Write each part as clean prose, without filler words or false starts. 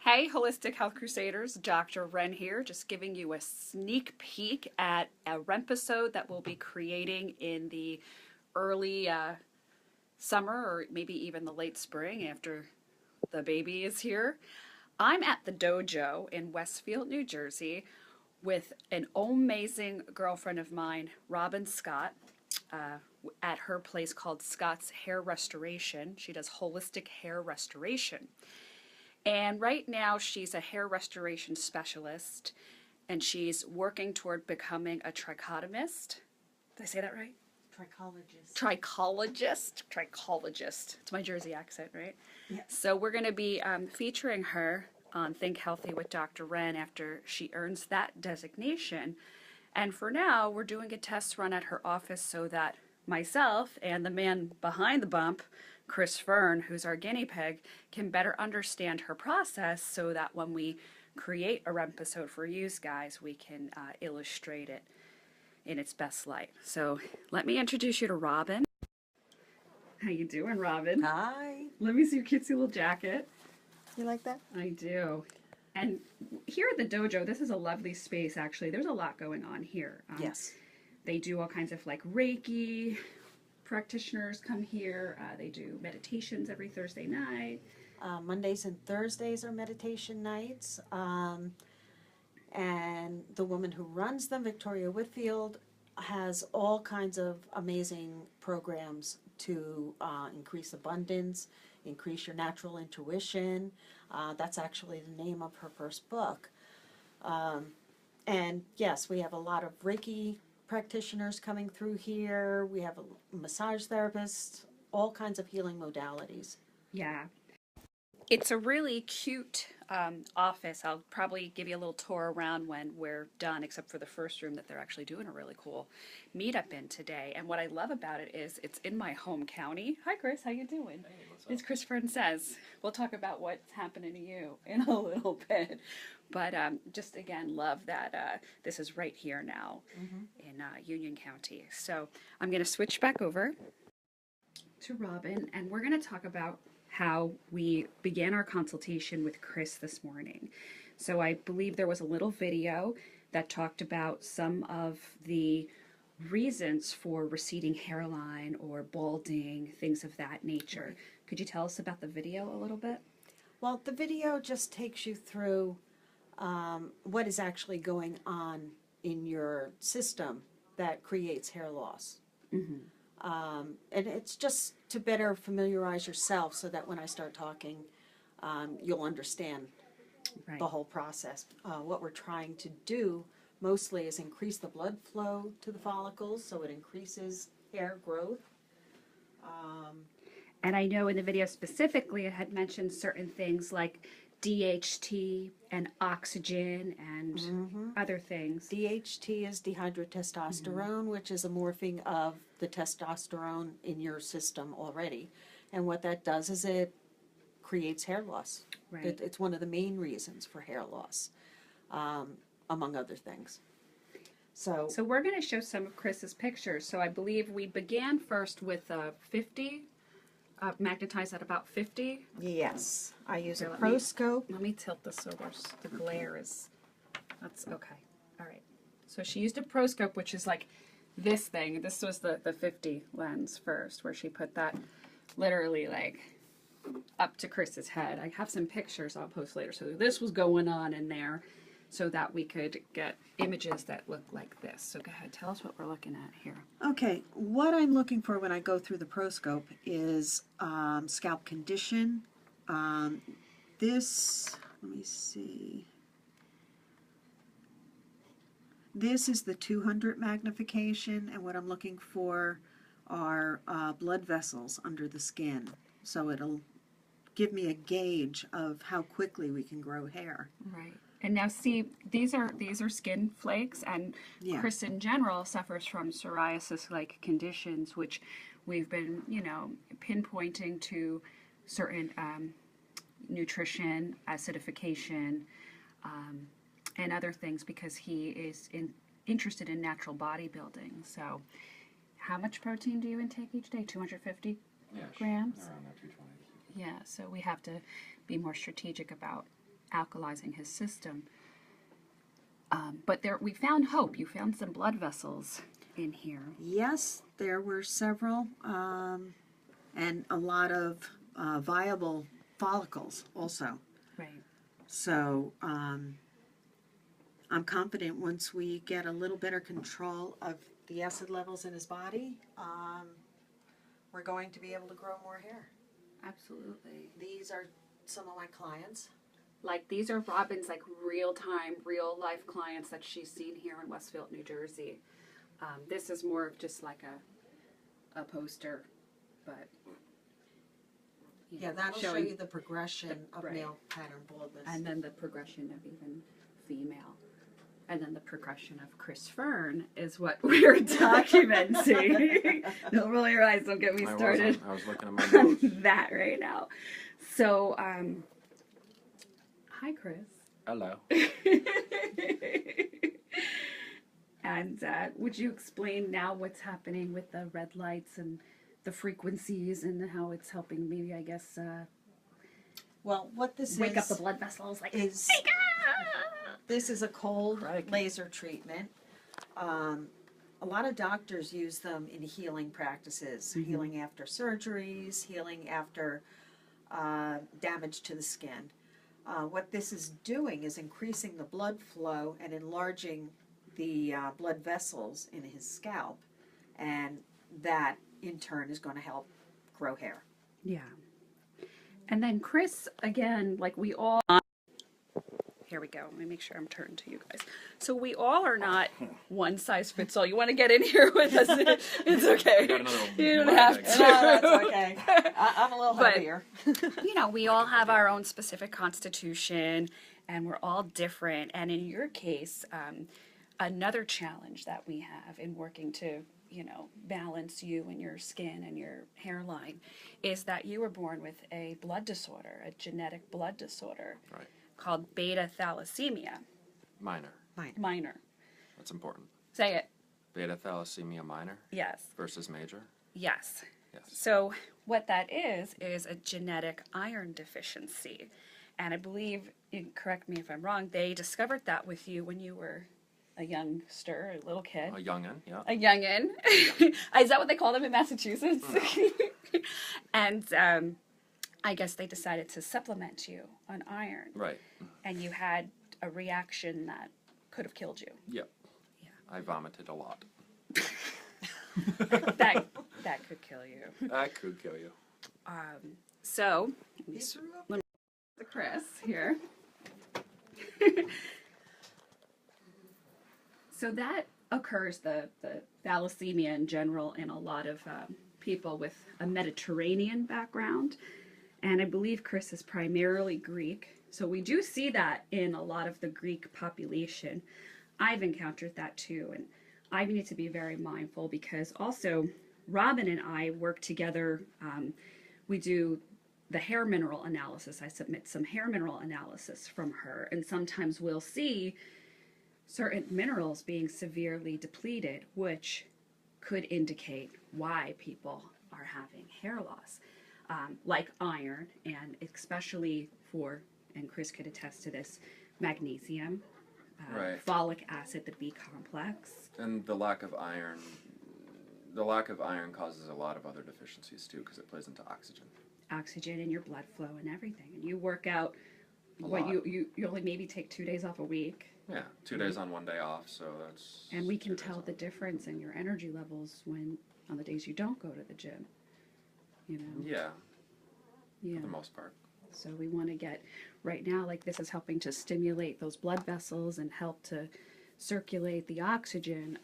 Hey, Holistic Health Crusaders, Dr. Ren here, just giving you a sneak peek at a episode that we'll be creating in the early summer or maybe even the late spring after the baby is here. I'm at the dojo in Westfield, New Jersey, with an amazing girlfriend of mine, Robin Scott, at her place called Scott's Hair Restoration. She does holistic hair restoration. And right now, she's a hair restoration specialist and she's working toward becoming a trichotomist. Did I say that right? Trichologist. Trichologist. It's my Jersey accent, right? Yes. So we're going to be featuring her on Think Healthy with Dr. Ren after she earns that designation. And for now, we're doing a test run at her office so that myself and the man behind the bump, Chris Fern, who's our guinea pig, can better understand her process so that when we create a episode for you guys, we can illustrate it in its best light. So let me introduce you to Robin. How you doing, Robin? Hi. Let me see your cutesy little jacket. You like that? I do. And here at the dojo, this is a lovely space, actually. There's a lot going on here. Yes. They do all kinds of like Reiki. Practitioners come here. They do meditations every Thursday night. Mondays and Thursdays are meditation nights. And the woman who runs them, Victoria Whitfield, has all kinds of amazing programs to increase abundance, increase your natural intuition. That's actually the name of her first book. And yes, we have a lot of Reiki practitioners coming through here. We have a massage therapist, all kinds of healing modalities. Yeah. It's a really cute office. I'll probably give you a little tour around when we're done, except for the first room that they're actually doing a really cool meetup in today. And what I love about it is it's in my home county. Hi, Chris. How you doing? Hey, what's up? As Chris Fern says, we'll talk about what's happening to you in a little bit. But just again, love that this is right here now in Union County. So I'm going to switch back over to Robin, and we're going to talk about how we began our consultation with Chris this morning. So I believe there was a little video that talked about some of the reasons for receding hairline or balding, things of that nature. Right. Could you tell us about the video a little bit? Well, the video just takes you through what is actually going on in your system that creates hair loss. And it's just to better familiarize yourself so that when I start talking, you'll understand Right. the whole process. What we're trying to do mostly is increase the blood flow to the follicles so it increases hair growth. And I know in the video specifically, it had mentioned certain things like DHT and oxygen and other things. DHT is dihydrotestosterone, which is a morphing of the testosterone in your system already. And what that does is it creates hair loss. Right. It's one of the main reasons for hair loss, among other things. So So we're going to show some of Chris's pictures. So I believe we began first with 50, magnetized at about 50. yes, I use a Here, let me- ProScope. Let me tilt this so the glare is, that's okay. All right. So she used a ProScope, which is like this thing. This was the 50 lens first, where she put that literally like up to Chris's head. I have some pictures I'll post later. So this was going on in there so that we could get images that look like this. So go ahead, tell us what we're looking at here. Okay, what I'm looking for when I go through the ProScope is scalp condition. This, let me see. This is the 200 magnification, and what I'm looking for are blood vessels under the skin. So it'll give me a gauge of how quickly we can grow hair. Right. And now see, these are skin flakes, and Yeah. Chris in general suffers from psoriasis-like conditions, which we've been, pinpointing to certain nutrition, acidification, and other things because he is interested in natural bodybuilding. So how much protein do you intake each day? 250 Yeah, grams? around that 220. Yeah, so we have to be more strategic about alkalizing his system. But there, we found hope. You found some blood vessels in here. Yes, there were several, and a lot of viable follicles also. Right. So I'm confident once we get a little better control of the acid levels in his body, we're going to be able to grow more hair. Absolutely. These are some of my clients. Like, these are Robin's, like, real-time, real-life clients that she's seen here in Westfield, New Jersey. This is more of just like a poster, but... Yeah, that'll show you the progression of right. male pattern baldness. And then the progression of even female. And then the progression of Chris Fern is what we're documenting. Don't roll your eyes, don't get me started. I was looking at my on notes. that right now. So, hi, Chris. Hello. And would you explain now what's happening with the red lights and the frequencies and how it's helping maybe, I guess, Well, what this wake up is the blood vessels? Like, is wake up! this is a cold Right. laser treatment. A lot of doctors use them in healing practices, healing after surgeries, healing after damage to the skin. What this is doing is increasing the blood flow and enlarging the blood vessels in his scalp, and that in turn is going to help grow hair. Yeah. And then Chris, again, like we all... Here we go. Let me make sure I'm turned to you guys. So we all are not one size fits all. You want to get in here with us? It's okay. Got another You don't leg have thing. to. No, that's okay. I'm a little But- heavier. You know, we all have our own specific constitution, and we're all different. And in your case, another challenge that we have in working to, you know, balance you and your skin and your hairline is that you were born with a blood disorder, a genetic blood disorder Right. called beta thalassemia Minor. minor. That's important. Say it. Beta thalassemia minor Yes. versus major. Yes. Yes. So what that is a genetic iron deficiency. And I believe, you can correct me if I'm wrong, they discovered that with you when you were a youngster, a little kid. A youngin, yeah. A youngin. Is that what they call them in Massachusetts? And I guess they decided to supplement you on iron. Right. And you had a reaction that could have killed you. Yep. Yeah. I vomited a lot. That could kill you. That could kill you. So, You threw up? let me the Chris here. So that occurs, the thalassemia in general, in a lot of people with a Mediterranean background. And I believe Chris is primarily Greek. So we do see that in a lot of the Greek population. I've encountered that too. And I need to be very mindful because also Robin and I work together. We do the hair mineral analysis. I submit some hair mineral analysis from her. And sometimes we'll see certain minerals being severely depleted, which could indicate why people are having hair loss, like iron, and especially for, and Chris could attest to this, magnesium, Right. folic acid, the B complex. And the lack of iron causes a lot of other deficiencies too, because it plays into oxygen. Oxygen in your blood flow and everything. And you work out, A what lot. you only maybe take 2 days off a week. Yeah, 2 days on, 1 day off, so that's... And we can 2 days tell off. the difference in your energy levels when, on the days you don't go to the gym. You know? Yeah, Yeah. for the most part. So we want to get, right now, like this is helping to stimulate those blood vessels and help to circulate the oxygen.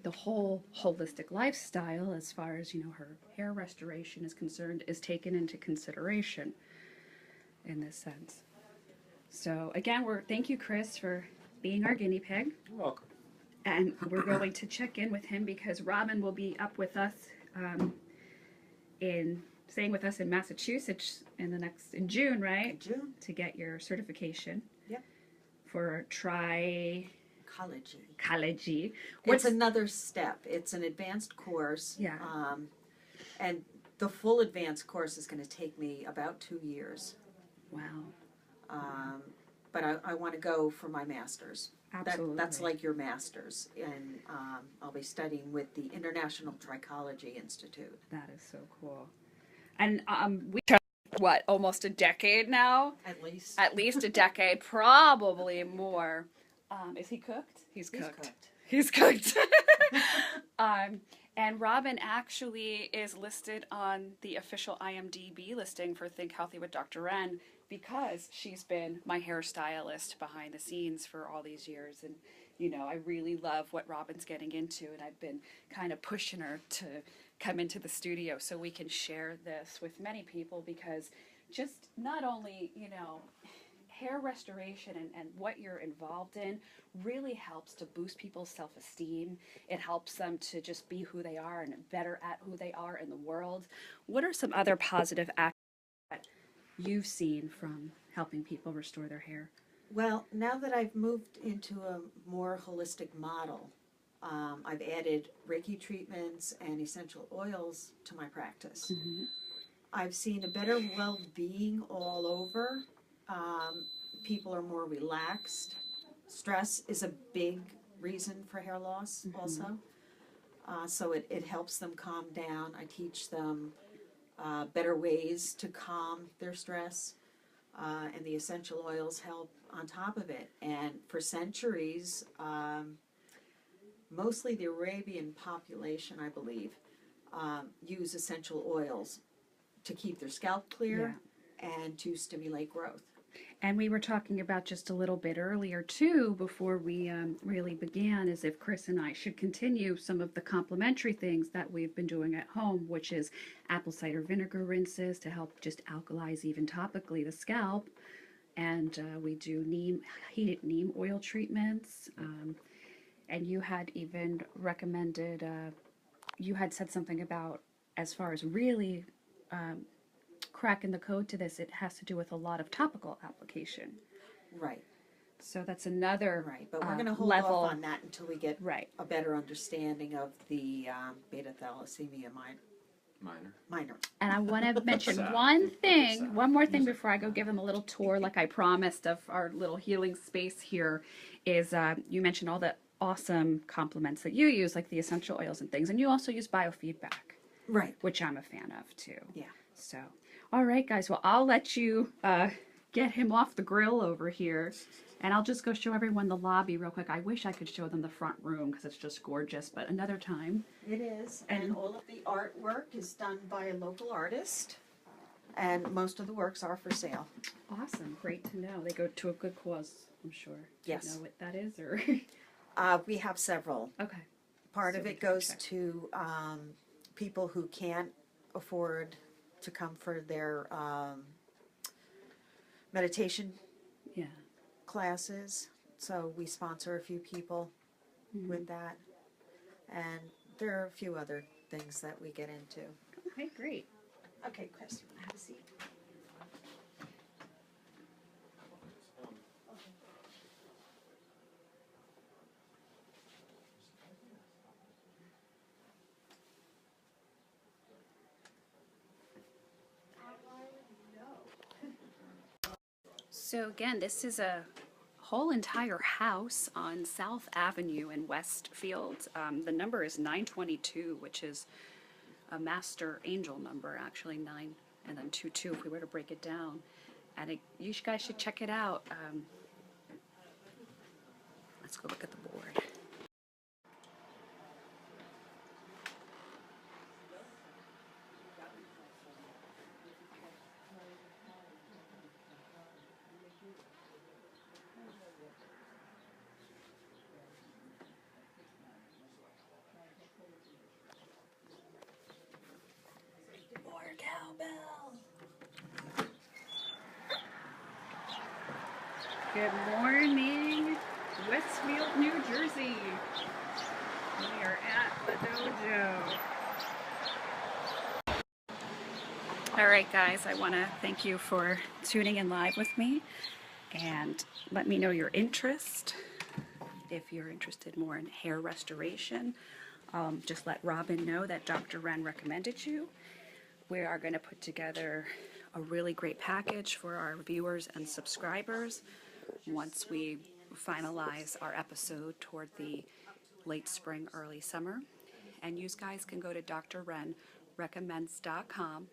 The whole holistic lifestyle, as far as, you know, her hair restoration is concerned, is taken into consideration in this sense. So again, thank you, Chris, for being our guinea pig. You're welcome. And we're going to check in with him because Robin will be up with us staying with us in Massachusetts in June, right? June. To get your certification. Yep. For Trichology. trichology. It's another step. It's an advanced course. Yeah. And the full advanced course is going to take me about 2 years. Wow. but I want to go for my master's. Absolutely. That's like your master's, and I'll be studying with the International Trichology Institute. That is so cool. And we what, almost a decade now? At least. At least a decade, probably more. Is he cooked? He's cooked. He's cooked. And Robin actually is listed on the official IMDb listing for Think Healthy with Dr. Ren because she's been my hairstylist behind the scenes for all these years. And, you know, I really love what Robin's getting into, and I've been kind of pushing her to come into the studio so we can share this with many people, because just not only, you know, hair restoration and what you're involved in really helps to boost people's self-esteem. It helps them to just be who they are and better at who they are in the world. What are some other positive aspects that you've seen from helping people restore their hair? Well, now that I've moved into a more holistic model, I've added Reiki treatments and essential oils to my practice. Mm-hmm. I've seen a better well-being all over. People are more relaxed. Stress is a big reason for hair loss also. So it helps them calm down. I teach them better ways to calm their stress. And the essential oils help on top of it. And for centuries, mostly the Arabian population, I believe, use essential oils to keep their scalp clear and to stimulate growth. And we were talking about just a little bit earlier too, before we really began, is if Chris and I should continue some of the complementary things that we've been doing at home, which is apple cider vinegar rinses to help just alkalize even topically the scalp. And we do heated neem oil treatments. And you had even recommended, you had said something about, as far as really cracking the code to this, it has to do with a lot of topical application. Right. So that's another Right, but we're going to hold level off on that until we get Right. a better understanding of the beta thalassemia minor. And I want to mention Sad. one more thing before I go give them a little tour, like I promised, of our little healing space here, is you mentioned all the awesome complements that you use, like the essential oils and things, and you also use biofeedback, Right. which I'm a fan of too. Yeah. So, all right, guys. Well, I'll let you get him off the grill over here, and I'll just go show everyone the lobby real quick. I wish I could show them the front room because it's just gorgeous, but another time. It is, and all of the artwork is done by a local artist, and most of the works are for sale. Awesome. Great to know. They go to a good cause, I'm sure. Do Yes. you know what that is, or? We have several. Okay. Part So of we it can goes check. to people who can't afford to come for their meditation Yeah. classes. So we sponsor a few people with that. And there are a few other things that we get into. Okay, great. Okay, Chris, have a seat. So again, this is a whole entire house on South Avenue in Westfield. The number is 922, which is a master angel number, actually 9 and then 22 if we were to break it down. And you guys should check it out. Let's go look at the board. More cowbell. Good morning, Westfield, New Jersey. We are at the dojo. All right, guys, I want to thank you for tuning in live with me, and let me know your interest. If you're interested more in hair restoration, just let Robin know that Dr. Ren recommended you. We are going to put together a really great package for our viewers and subscribers. once we finalize our episode toward the late spring, early summer. And you guys can go to drrenrecommends.com,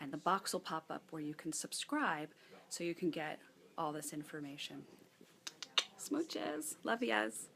and the box will pop up where you can subscribe so you can get all this information. Smooches. Love yas.